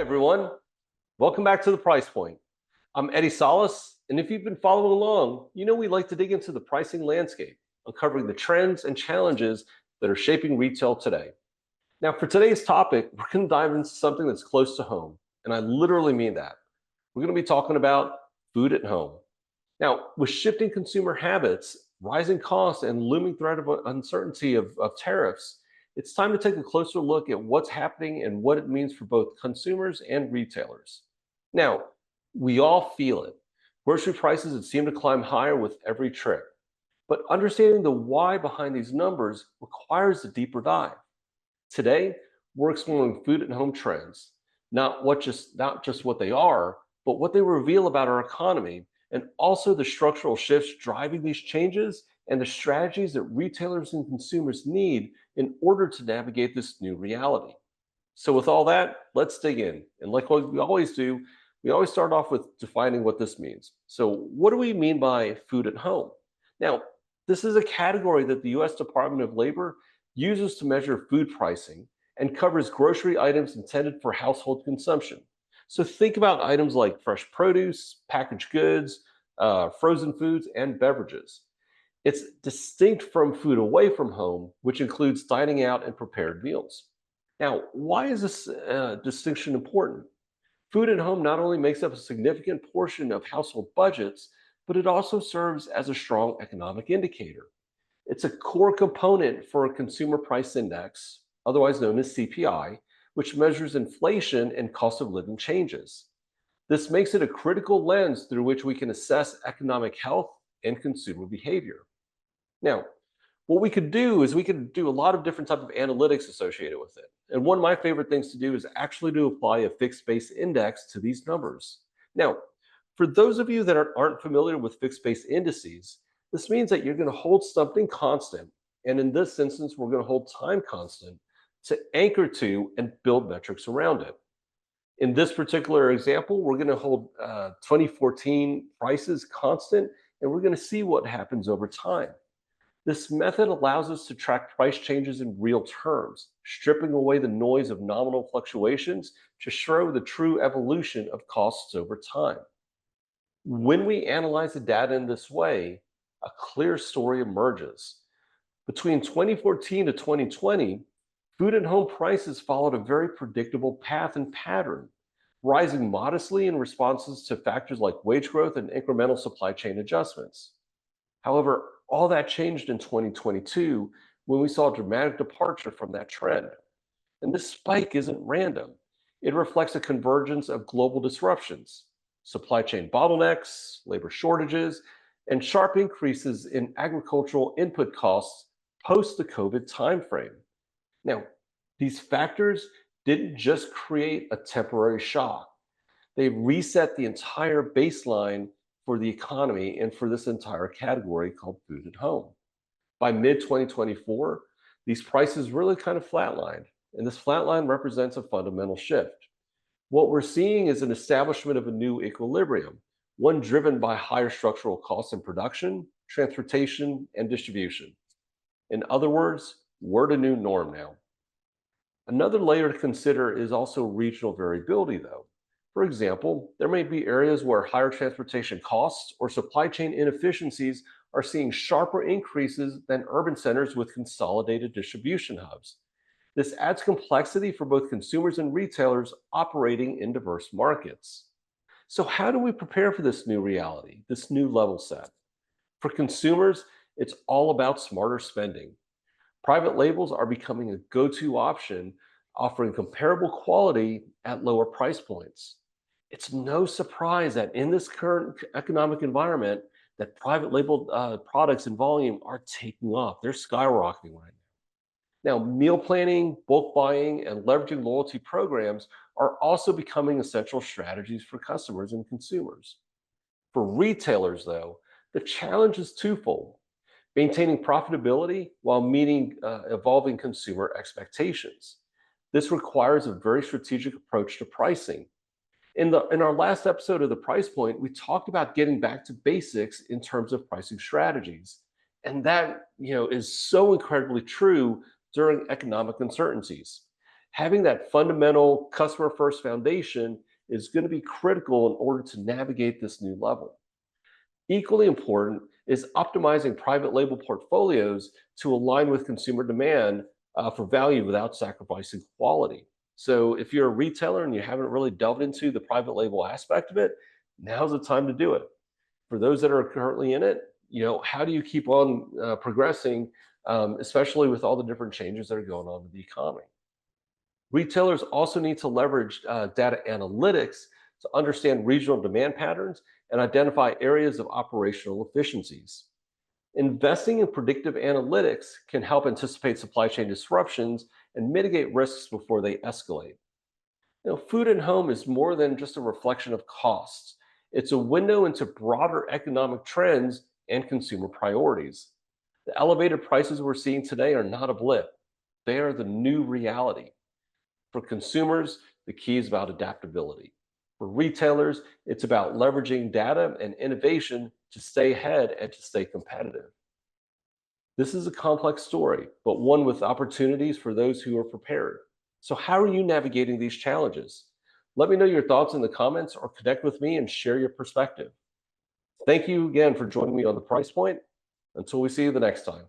everyone. Welcome back to The Price Point. I'm Eddy Salas, and if you've been following along, you know we like to dig into the pricing landscape, uncovering the trends and challenges that are shaping retail today. Now, for today's topic, we're going to dive into something that's close to home, and I literally mean that. We're going to be talking about food at home. Now, with shifting consumer habits, rising costs, and looming threat of uncertainty of tariffs, it's time to take a closer look at what's happening and what it means for both consumers and retailers. Now, we all feel it. Grocery prices that seem to climb higher with every trip. But understanding the why behind these numbers requires a deeper dive. Today, we're exploring food at home trends, not just what they are, but what they reveal about our economy, and also the structural shifts driving these changes and the strategies that retailers and consumers need in order to navigate this new reality. So, with all that, let's dig in. And like what we always do, we always start off with defining what this means. So, what do we mean by food at home? Now, this is a category that the US Department of Labor uses to measure food pricing and covers grocery items intended for household consumption. So, think about items like fresh produce, packaged goods, frozen foods, and beverages. It's distinct from food away from home, which includes dining out and prepared meals. Now, why is this distinction important? Food at home not only makes up a significant portion of household budgets, but it also serves as a strong economic indicator. It's a core component for a consumer price index, otherwise known as CPI, which measures inflation and cost of living changes. This makes it a critical lens through which we can assess economic health and consumer behavior. Now, what we could do is we could do a lot of different type of analytics associated with it. And one of my favorite things to do is actually to apply a fixed base index to these numbers. Now, for those of you that aren't familiar with fixed base indices, this means that you're going to hold something constant. And in this instance, we're going to hold time constant to anchor to and build metrics around it. In this particular example, we're going to hold 2014 prices constant, and we're going to see what happens over time. This method allows us to track price changes in real terms, stripping away the noise of nominal fluctuations to show the true evolution of costs over time. When we analyze the data in this way, a clear story emerges. Between 2014 to 2020, food at home prices followed a very predictable path and pattern, rising modestly in responses to factors like wage growth and incremental supply chain adjustments. However, all that changed in 2022 when we saw a dramatic departure from that trend. And this spike isn't random. It reflects a convergence of global disruptions, supply chain bottlenecks, labor shortages, and sharp increases in agricultural input costs post the COVID timeframe. Now, these factors didn't just create a temporary shock. They reset the entire baseline for the economy and for this entire category called food at home. By mid 2024, these prices really kind of flatlined, and this flatline represents a fundamental shift. What we're seeing is an establishment of a new equilibrium, one driven by higher structural costs in production, transportation, and distribution. In other words, we're the new norm now. Another layer to consider is also regional variability, though. For example, there may be areas where higher transportation costs or supply chain inefficiencies are seeing sharper increases than urban centers with consolidated distribution hubs. This adds complexity for both consumers and retailers operating in diverse markets. So, how do we prepare for this new reality, this new level set? For consumers, it's all about smarter spending. Private labels are becoming a go to option, offering comparable quality at lower price points. It's no surprise that in this current economic environment, that private label products and volume are taking off. They're skyrocketing right now. Now, meal planning, bulk buying, and leveraging loyalty programs are also becoming essential strategies for customers and consumers. For retailers, though, the challenge is twofold: maintaining profitability while meeting evolving consumer expectations. This requires a very strategic approach to pricing. In our last episode of The Price Point, we talked about getting back to basics in terms of pricing strategies. And that, is so incredibly true during economic uncertainties. Having that fundamental customer first foundation is going to be critical in order to navigate this new level. Equally important is optimizing private label portfolios to align with consumer demand for value without sacrificing quality. So, if you're a retailer and you haven't really delved into the private label aspect of it, now's the time to do it. For those that are currently in it, how do you keep on progressing, especially with all the different changes that are going on in the economy? Retailers also need to leverage data analytics to understand regional demand patterns and identify areas of operational efficiencies. Investing in predictive analytics can help anticipate supply chain disruptions and mitigate risks before they escalate. Food and home is more than just a reflection of costs. It's a window into broader economic trends and consumer priorities. The elevated prices we're seeing today are not a blip. They are the new reality. For consumers, the key is about adaptability. For retailers, it's about leveraging data and innovation to stay ahead and to stay competitive. This is a complex story, but one with opportunities for those who are prepared. So, how are you navigating these challenges? Let me know your thoughts in the comments or connect with me and share your perspective. Thank you again for joining me on The Price Point. Until we see you the next time.